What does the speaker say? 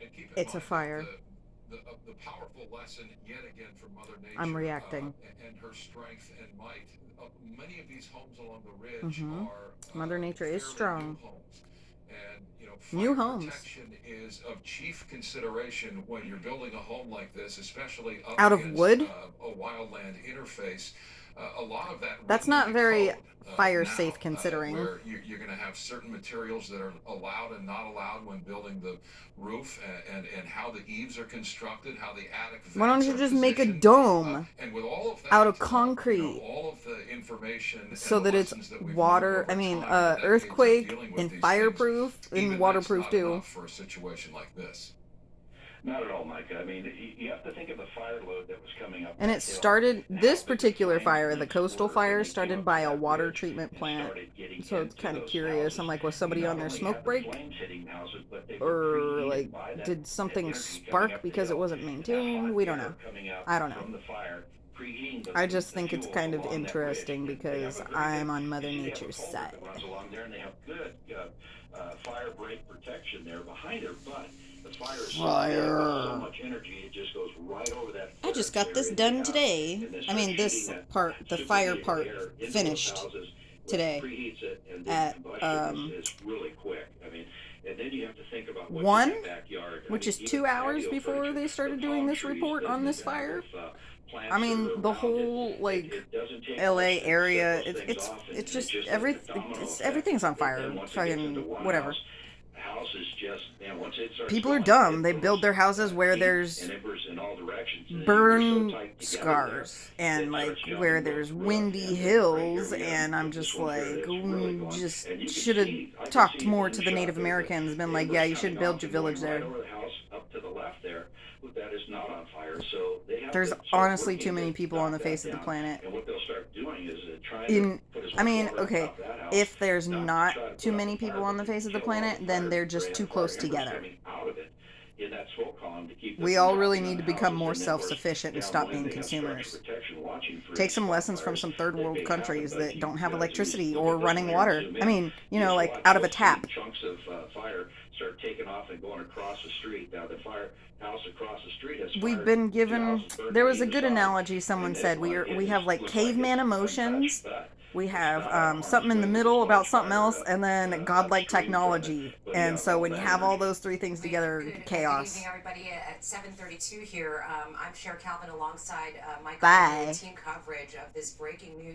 And keep in It's a mind that fire. the powerful lesson yet again from Mother I'm Nature reacting. and her strength and might. Many of these homes along the ridge Mm-hmm. are Mother Nature is fairly new strong. homes. And, New fire homes. protection is of chief consideration when you're building a home like this, especially up Out of against wood? a wildland interface. A lot of that That's written in not the very code fire now, safe considering. where you're going to have certain materials that are allowed and not allowed when building the roof, and how the eaves are constructed, how the attic Why don't vents you are just make a positioned. dome And with all of out that, of concrete all of the information and so the that it's lessons that we've learned water, over time and decades of earthquake dealing with and these things, fireproof and even that's waterproof not too? enough for a situation like this. Not at all, Micah. I mean, you have to think of the fire load that was coming up And that it hill started, and how this the particular design fire, the points coastal were when fire, they came started up to by a that water ridge treatment and plant. started getting So it's into kind of those curious. houses. I'm like, was You somebody not on their only smoke had the break? flames hitting the houses, but they were Or like, preheated by that did something energy coming spark up the because it hill. wasn't And that maintained? hot We don't know. air coming up I don't know. from the fire, preheating I the, just the think it's fuels kind of along that ridge. interesting And they have because a very good, I'm on you Mother see they have a Nature's culvert that side. runs along there, and they have good fire break protection there behind it, but the fire is so big with so Fire. much energy, it just goes right over that I footer just got clear this into the done house, today. and then I start mean, shooting this that part, the fire superheated part, air into those finished houses, which today preheats it, and then at combustion is really quick. I mean, and then you have to think about what's in 1, that backyard. I which mean, is even 2 the hours patio before furniture, they the started doing palm this trees report on this fire. with I plants that mean, are the around it. whole It, like it doesn't take much LA to set area, those things off, and, it's and it's just just like a domino it's effect. everything's on And fire. then once it gets into Fucking one whatever. house, the house is just, man, once it starts People are going, dumb. it They goes build their houses where heat there's and embers in all directions. And you're so burn tight together there, scars and it like starts where jumping the there's roof. windy And then right here hills, we have and I'm this just one here like, that's really going, just and you can should have see, I can talked see more one to the shot Native there, Americans, been the like, yeah, embers you coming shouldn't build off your and going village right there. over the house up to the left there, but that is not on fire. So they have There's to start honestly too working to many people on knock the that face of the down. planet. And what they'll start doing is trying to In put as I much mean, water on okay, top of that house, if there's not to not try to too put out the many fire, people on but the to face of the kill all planet, the then fire they're debris just and too the fire close embers together. coming out of it in that smoke column to keep them We from all really dropping on need the to become houses. more And then, of course, self-sufficient and stop downwind being they have structure consumers. protection watching for Take any some spot lessons from fires some third that world may happen. countries But that you don't have got to electricity look or at this running one here and water. zoom I in. mean, Just like watch. out of a You'll see tap. chunks of fire start taking off and going across the street. Now the fire house across the street has We've fire. been Two given, houses burned there on was a either good side, analogy and someone this said. one We is have like looks like caveman it's untouched, emotions. but We it's have not out of harm's something in the way with as middle much about something fire else, and then godlike upstream from it. technology. But And yeah, so all when you that have all energy. those three things together, Good evening, chaos. everybody. At 7:32 here, I'm Cher Calvin alongside Michael and Bye. team coverage of this breaking news.